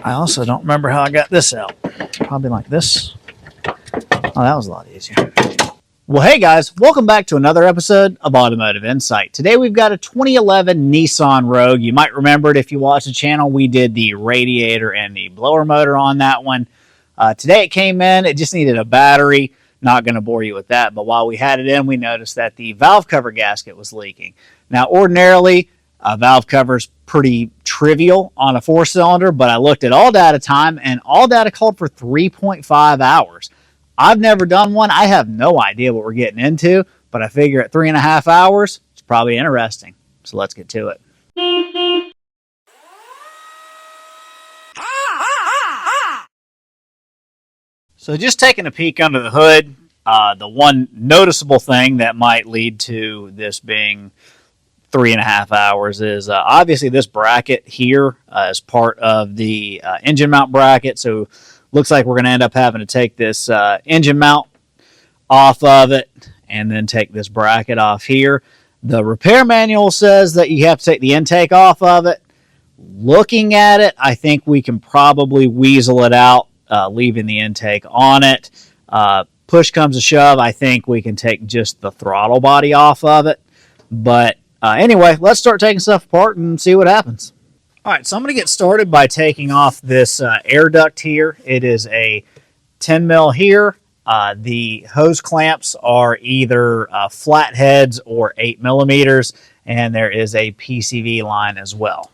I also don't remember how I got this out. Probably like this. Oh, that was a lot easier. Well, hey guys, welcome back to another episode of Automotive Insight. Today we've got a 2011 Nissan Rogue. You might remember it if you watched the channel. We did the radiator and the blower motor on that one. Today it came in. It just needed a battery. Not going to bore you with that, but while we had it in, we noticed that the valve cover gasket was leaking. Now, ordinarily, a valve cover is pretty trivial on a four-cylinder, but I looked at all data time, and all data called for 3.5 hours. I've never done one. I have no idea what we're getting into, but I figure at 3.5 hours, it's probably interesting. So let's get to it. So just taking a peek under the hood, the one noticeable thing that might lead to this being 3.5 hours is obviously this bracket here is part of the engine mount bracket. So looks like we're going to end up having to take this engine mount off of it and then take this bracket off here. The repair manual says that you have to take the intake off of it. Looking at it, I think we can probably weasel it out, leaving the intake on it. Push comes to shove, I think we can take just the throttle body off of it. But anyway, let's start taking stuff apart and see what happens. All right, so I'm going to get started by taking off this air duct here. It is a 10 mil here. The hose clamps are either flat heads or 8 millimeters, and there is a PCV line as well.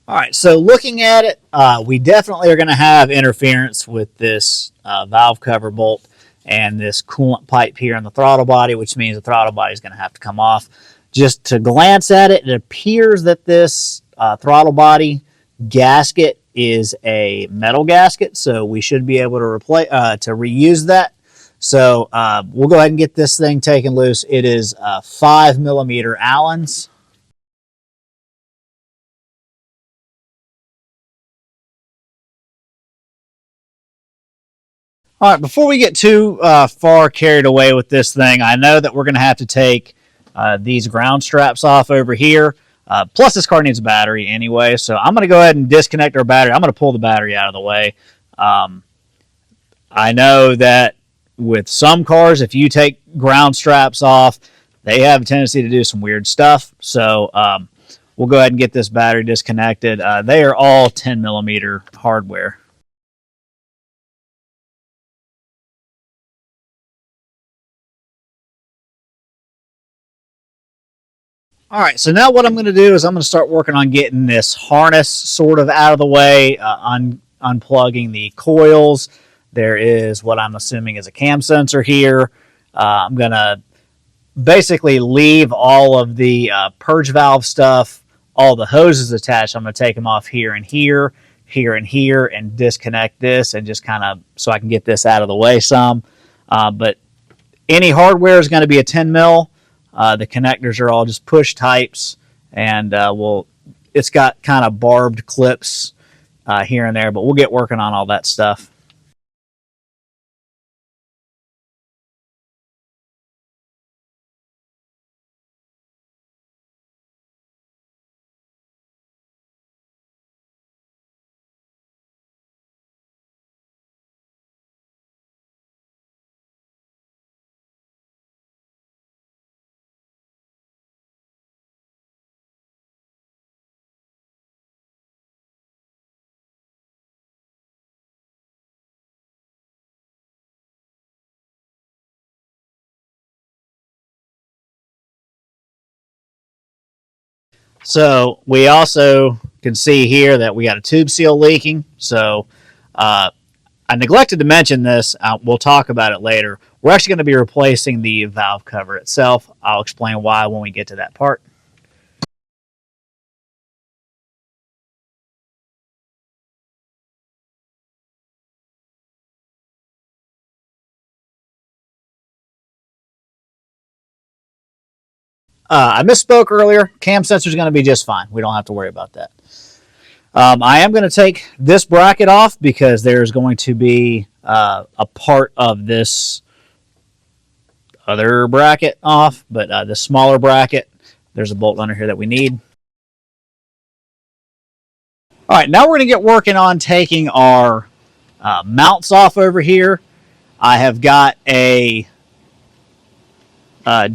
All right, so looking at it, we definitely are going to have interference with this valve cover bolt and this coolant pipe here in the throttle body, which means the throttle body is going to have to come off. Just to glance at it, it appears that this throttle body gasket is a metal gasket, so we should be able to reuse that. So we'll go ahead and get this thing taken loose. It is 5 millimeter Allens. All right, before we get too far carried away with this thing, I know that we're going to have to take these ground straps off over here. Plus, this car needs a battery anyway, so I'm going to go ahead and disconnect our battery. I'm going to pull the battery out of the way. I know that with some cars, if you take ground straps off, they have a tendency to do some weird stuff. So we'll go ahead and get this battery disconnected. They are all 10 millimeter hardware. All right, so now what I'm going to do is I'm going to start working on getting this harness sort of out of the way, unplugging the coils. There is what I'm assuming is a cam sensor here. I'm going to basically leave all of the purge valve stuff, all the hoses attached. I'm going to take them off here and here, here and here, and disconnect this and just kind of so I can get this out of the way some. But any hardware is going to be a 10 mil. The connectors are all just push types, and it's got kind of barbed clips here and there, but we'll get working on all that stuff. So we also can see here that we got a tube seal leaking. So I neglected to mention this. We'll talk about it later. We're actually going to be replacing the valve cover itself. I'll explain why when we get to that part. I misspoke earlier. Cam sensor is going to be just fine. We don't have to worry about that. I am going to take this bracket off because there's going to be a part of this other bracket off, but the smaller bracket, there's a bolt under here that we need. All right, now we're going to get working on taking our mounts off over here. I have got a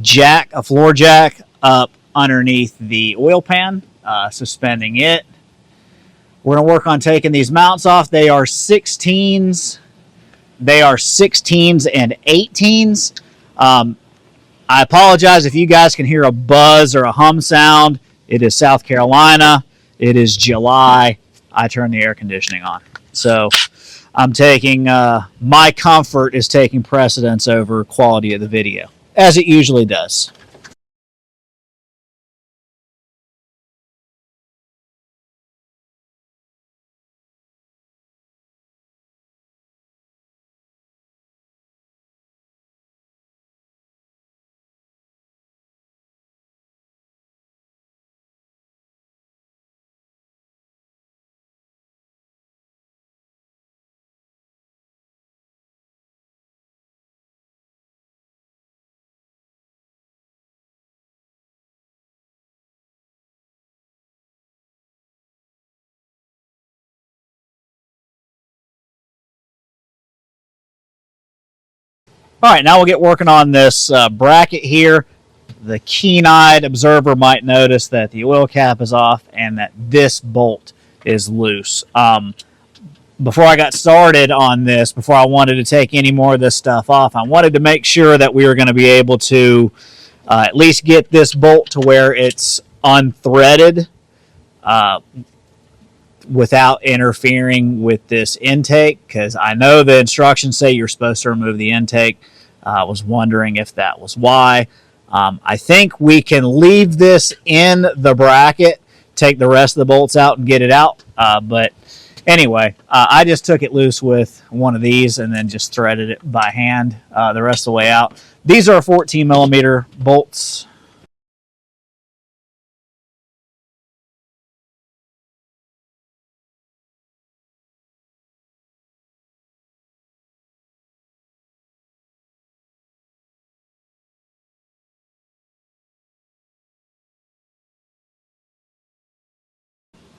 jack, a floor jack, up underneath the oil pan, suspending it. We're going to work on taking these mounts off. They are 16s. They are 16s and 18s. I apologize if you guys can hear a buzz or a hum sound. It is South Carolina. It is July. I turned the air conditioning on. So I'm taking, my comfort is taking precedence over quality of the video, as it usually does. All right, now we'll get working on this bracket here. The keen-eyed observer might notice that the oil cap is off and that this bolt is loose. Before I got started on this, before I wanted to take any more of this stuff off, I wanted to make sure that we were going to be able to at least get this bolt to where it's unthreaded without interfering with this intake, because I know the instructions say you're supposed to remove the intake. I was wondering if that was why. I think we can leave this in the bracket, take the rest of the bolts out and get it out. But anyway, I just took it loose with one of these and then just threaded it by hand the rest of the way out. These are 14 millimeter bolts.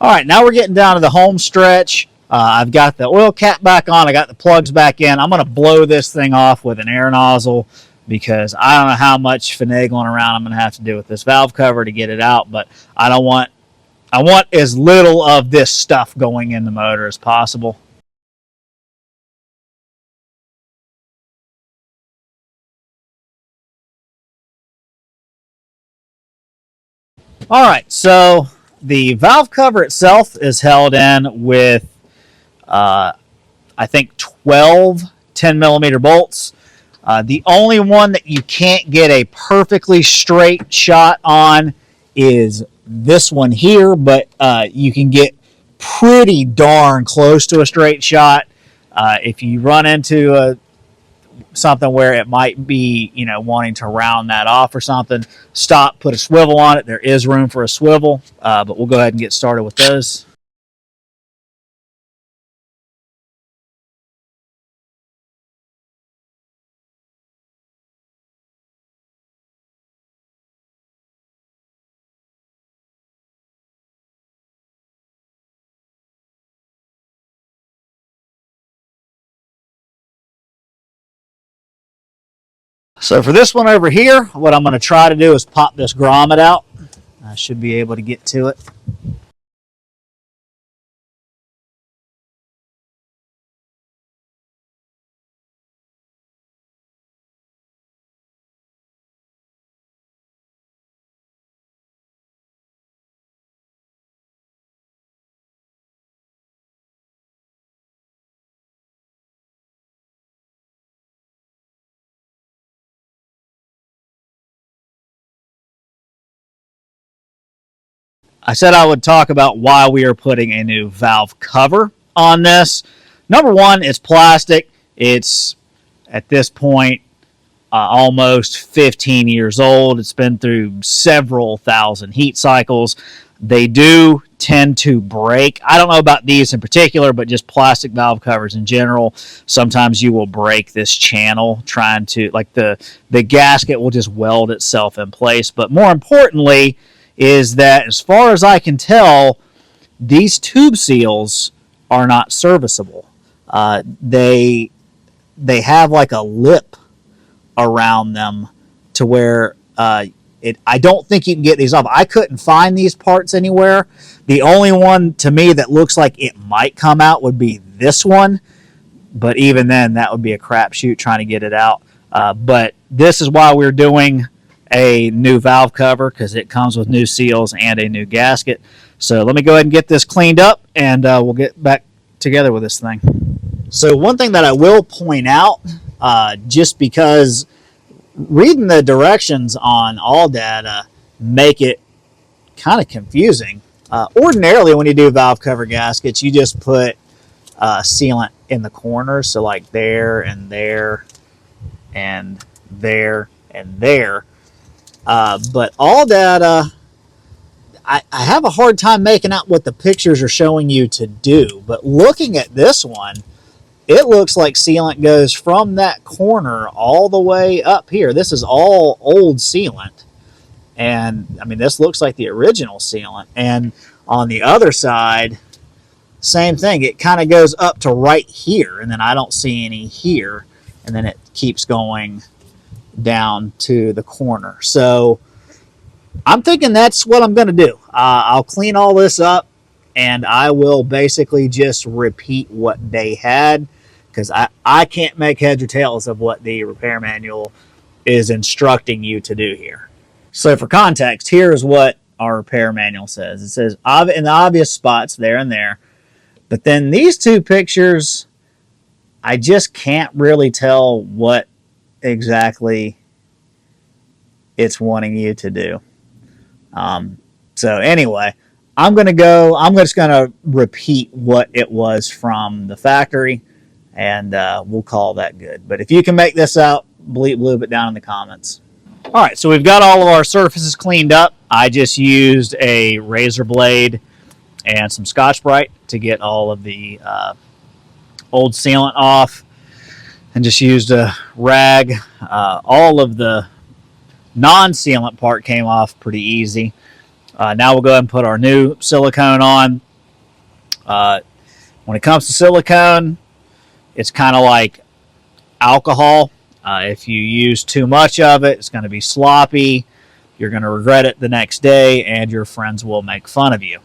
All right, now we're getting down to the home stretch. I've got the oil cap back on. I got the plugs back in. I'm going to blow this thing off with an air nozzle because I don't know how much finagling around I'm going to have to do with this valve cover to get it out, but I want as little of this stuff going in the motor as possible. All right, so the valve cover itself is held in with, I think, 12 10 millimeter bolts. The only one that you can't get a perfectly straight shot on is this one here, but you can get pretty darn close to a straight shot. If you run into something where it might be, wanting to round that off or something, stop, put a swivel on it. There is room for a swivel, but we'll go ahead and get started with those. So for this one over here, what I'm going to try to do is pop this grommet out. I should be able to get to it. I said I would talk about why we are putting a new valve cover on this. Number one, it's plastic. It's, at this point, almost 15 years old. It's been through several thousand heat cycles. They do tend to break. I don't know about these in particular, but just plastic valve covers in general. Sometimes you will break this channel trying to, like the gasket will just weld itself in place. But more importantly is that as far as I can tell, these tube seals are not serviceable. They have like a lip around them to where I don't think you can get these off. I couldn't find these parts anywhere. The only one to me that looks like it might come out would be this one, but even then, that would be a crapshoot trying to get it out. But this is why we're doing a new valve cover, because it comes with new seals and a new gasket. So let me go ahead and get this cleaned up, and we'll get back together with this thing. So one thing that I will point out, just because reading the directions on all data make it kind of confusing. Ordinarily, when you do valve cover gaskets, you just put sealant in the corners, so like there and there and there and there. But all data, I have a hard time making out what the pictures are showing you to do. But looking at this one, it looks like sealant goes from that corner all the way up here. This is all old sealant. And, I mean, this looks like the original sealant. And on the other side, same thing. It kind of goes up to right here, and then I don't see any here. And then it keeps going down to the corner. So I'm thinking that's what I'm going to do. I'll clean all this up, and I will basically just repeat what they had, because I can't make heads or tails of what the repair manual is instructing you to do here. So for context, here's what our repair manual says. It says in the obvious spots there and there, but then these two pictures, I just can't really tell what exactly it's wanting you to do. So anyway, I'm just going to repeat what it was from the factory, and we'll call that good. But if you can make this out, bleep it down in the comments. All right, so we've got all of our surfaces cleaned up. I just used a razor blade and some Scotch-Brite to get all of the old sealant off, and just used a rag. All of the non-sealant part came off pretty easy. Now we'll go ahead and put our new silicone on. When it comes to silicone, it's kind of like alcohol. If you use too much of it, it's going to be sloppy. You're going to regret it the next day, and your friends will make fun of you.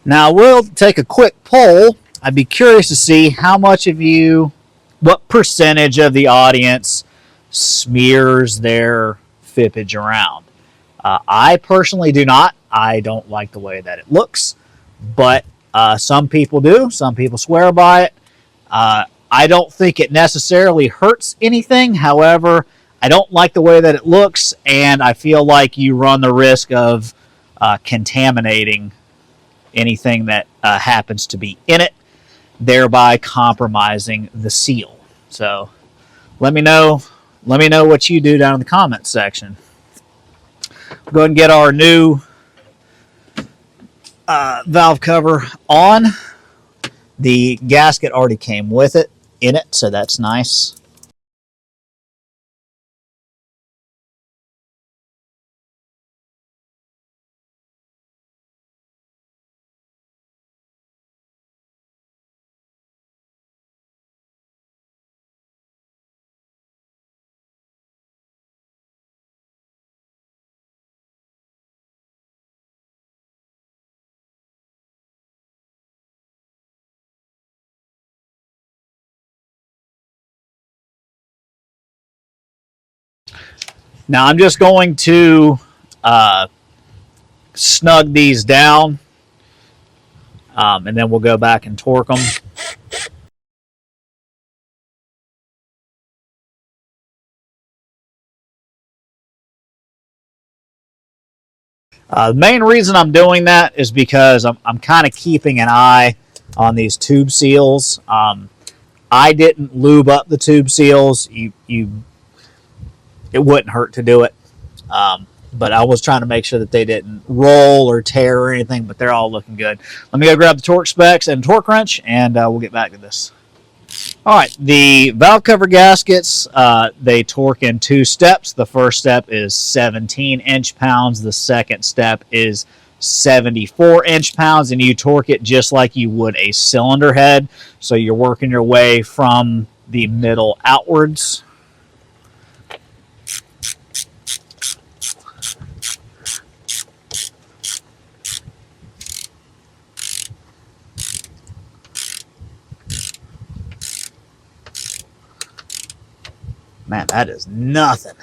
Now we'll take a quick poll. I'd be curious to see how much of you, what percentage of the audience smears their fippage around. I personally do not. I don't like the way that it looks, but some people do. Some people swear by it. I don't think it necessarily hurts anything. However, I don't like the way that it looks, and I feel like you run the risk of contaminating anything that happens to be in it, thereby compromising the seal. So let me know what you do down in the comments section. We'll go ahead and get our new valve cover on. The gasket already came with it in it, so that's nice. Now I'm just going to snug these down, and then we'll go back and torque them. The main reason I'm doing that is because I'm kind of keeping an eye on these tube seals. I didn't lube up the tube seals. It wouldn't hurt to do it. But I was trying to make sure that they didn't roll or tear or anything, but they're all looking good. Let me go grab the torque specs and torque wrench, and we'll get back to this. All right, the valve cover gaskets, they torque in 2 steps. The first step is 17 inch-pounds. The second step is 74 inch-pounds, and you torque it just like you would a cylinder head. So you're working your way from the middle outwards. Man, that is nothing.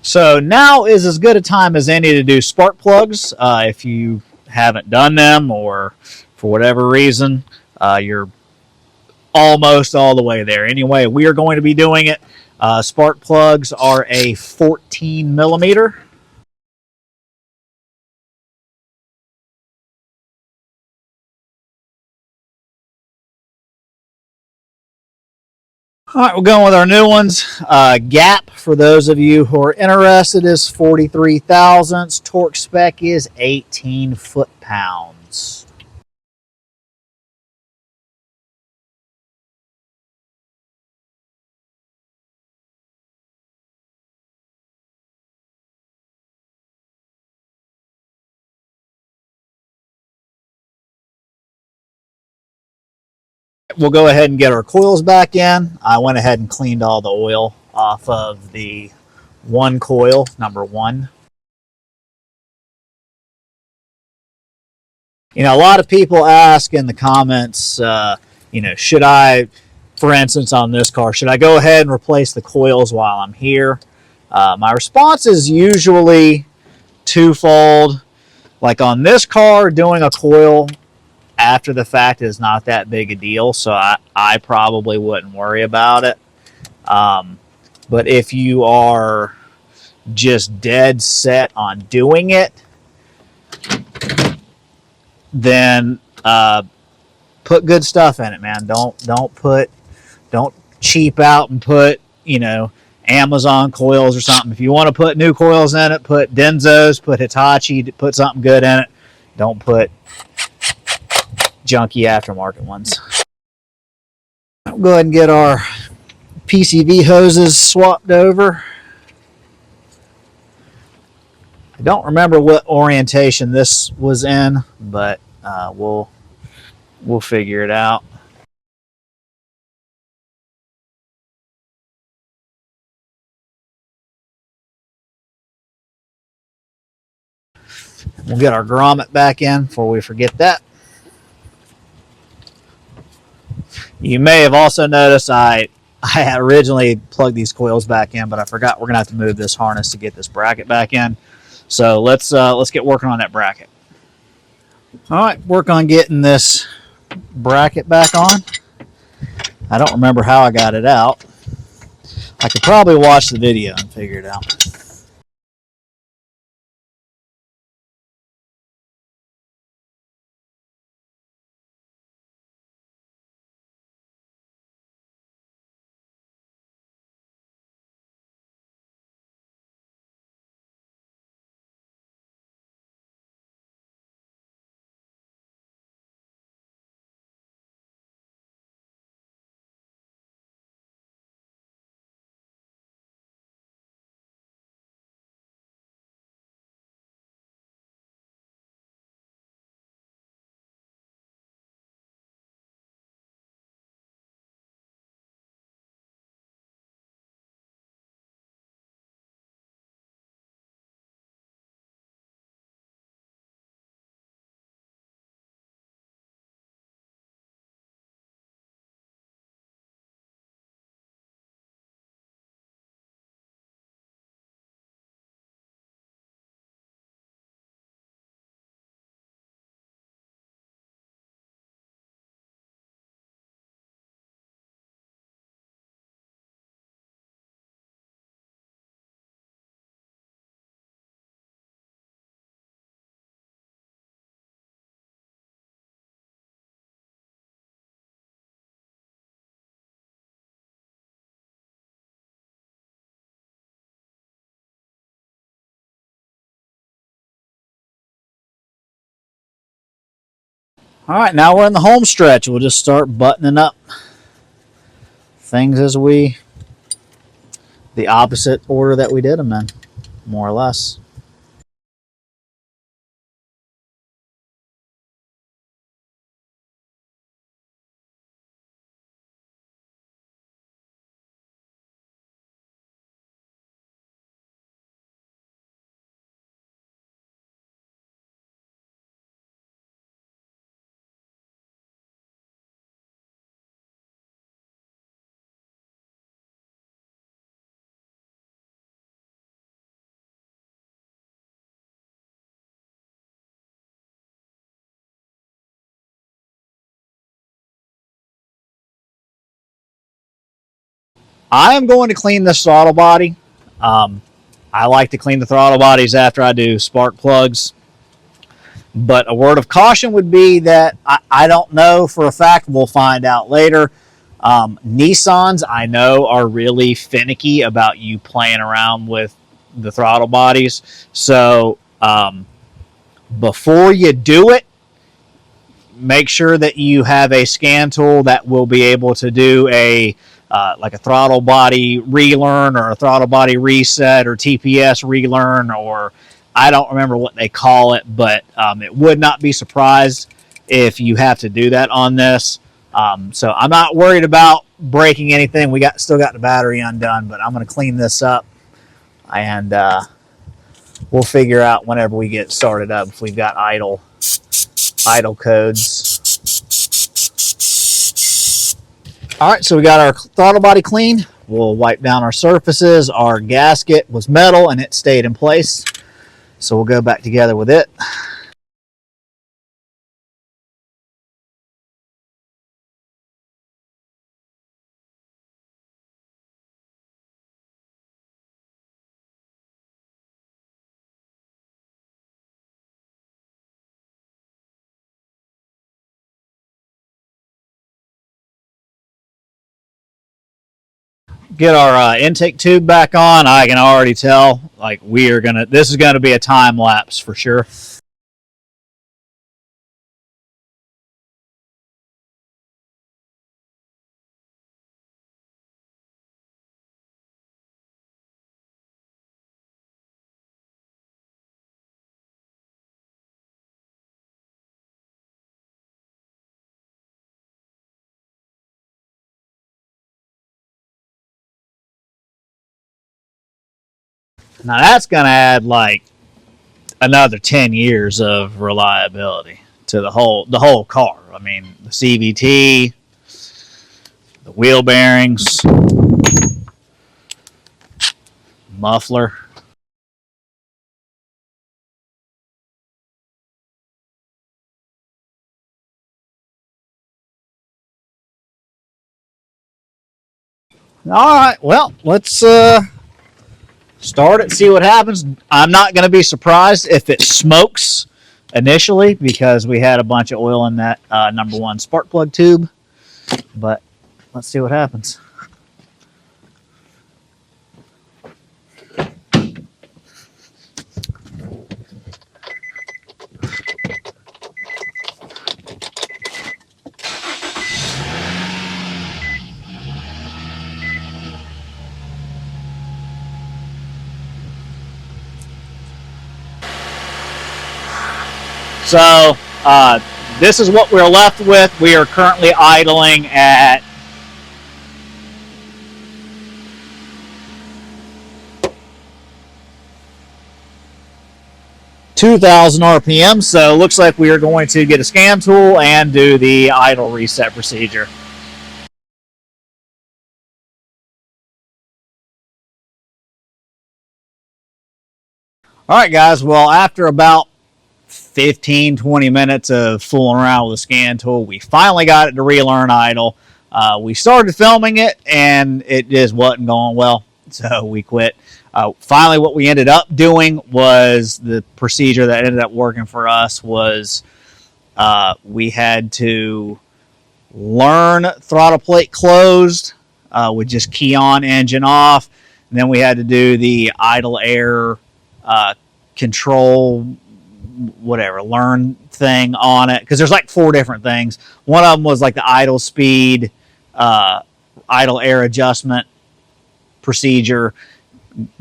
So now is as good a time as any to do spark plugs. If you haven't done them, or for whatever reason, you're almost all the way there. Anyway, we are going to be doing it. Spark plugs are a 14 millimeter. All right, we're going with our new ones. Gap, for those of you who are interested, is 43 thousandths. Torque spec is 18 foot-pounds. We'll go ahead and get our coils back in. I went ahead and cleaned all the oil off of the one coil, number 1. You know, a lot of people ask in the comments, should I, for instance, on this car, should I go ahead and replace the coils while I'm here? My response is usually twofold. Like on this car, doing a coil after the fact is not that big a deal, so I probably wouldn't worry about it. But if you are just dead set on doing it, then put good stuff in it, man. Don't cheap out and put Amazon coils or something. If you want to put new coils in it, put Denzos, put Hitachi, put something good in it. Don't put junky aftermarket ones. I'll go ahead and get our PCV hoses swapped over. I don't remember what orientation this was in, but we'll figure it out. We'll get our grommet back in before we forget that. You may have also noticed I originally plugged these coils back in, but I forgot we're gonna have to move this harness to get this bracket back in. So let's get working on that bracket. All right, work on getting this bracket back on. I don't remember how I got it out. I could probably watch the video and figure it out. All right, now we're in the home stretch. We'll just start buttoning up things as the opposite order that we did them in, more or less. I am going to clean this throttle body. I like to clean the throttle bodies after I do spark plugs. But a word of caution would be that I don't know for a fact. We'll find out later. Nissans, I know, are really finicky about you playing around with the throttle bodies. So before you do it, make sure that you have a scan tool that will be able to do like a throttle body relearn or a throttle body reset or TPS relearn, or I don't remember what they call it, but it would not be surprised if you have to do that on this. So I'm not worried about breaking anything. We still got the battery undone, but I'm going to clean this up, and we'll figure out whenever we get started up if we've got idle codes. All right, so we got our throttle body clean. We'll wipe down our surfaces. Our gasket was metal and it stayed in place, so we'll go back together with it. Get our intake tube back on. I can already tell, like, this is gonna be a time lapse for sure. Now that's gonna add like another 10 years of reliability to the whole car. I mean, the CVT, the wheel bearings, muffler. All right, well, let's start it, see what happens. I'm not going to be surprised if it smokes initially because we had a bunch of oil in that number one spark plug tube, but let's see what happens. So this is what we're left with. We are currently idling at 2,000 RPM. So it looks like we are going to get a scan tool and do the idle reset procedure. All right, guys. Well, after about 15-20 minutes of fooling around with the scan tool, we finally got it to relearn idle. We started filming it and it just wasn't going well, so we quit. Finally, what we ended up doing was the procedure that ended up working for us was we had to learn throttle plate closed with just key on, engine off, and then we had to do the idle air control whatever learn thing on it, because there's like 4 different things. One of them was like the idle speed, idle air adjustment procedure.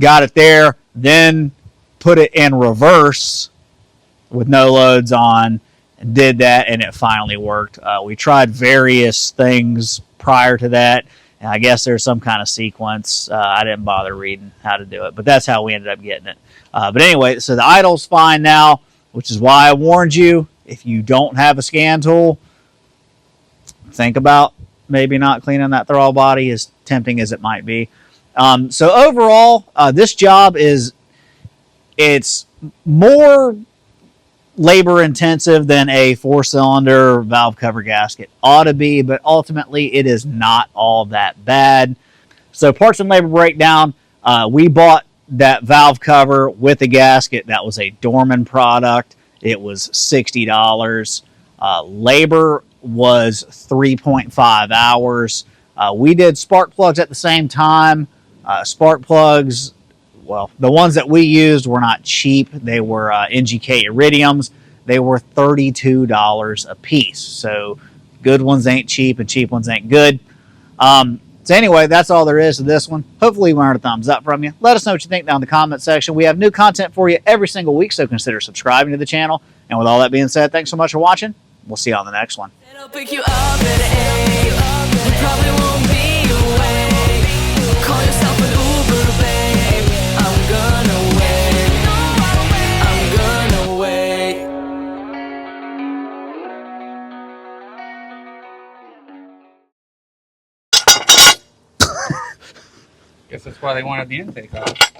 Got it there, then put it in reverse with no loads on, and did that, and it finally worked. We tried various things prior to that, and I guess there's some kind of sequence. I didn't bother reading how to do it, but that's how we ended up getting it. But anyway, so the idle's fine now, which is why I warned you, if you don't have a scan tool, think about maybe not cleaning that throttle body, as tempting as it might be. So overall, this job it's more labor intensive than a 4-cylinder valve cover gasket ought to be, but ultimately it is not all that bad. So parts and labor breakdown, we bought that valve cover with a gasket. That was a Dorman product. It was $60. Labor was 3.5 hours. We did spark plugs at the same time. Spark plugs, well, the ones that we used were not cheap. They were NGK Iridiums. They were $32 a piece. So good ones ain't cheap and cheap ones ain't good. So anyway, that's all there is to this one. Hopefully you earned a thumbs up from you. Let us know what you think down in the comment section. We have new content for you every single week, so consider subscribing to the channel. And with all that being said, thanks so much for watching. We'll see you on the next one. I'll pick you up at 8. You probably won't be awake. Call yourself an Uber, babe. I'm gonna wait. I'm gonna wait. Guess that's why they wanted the intake off.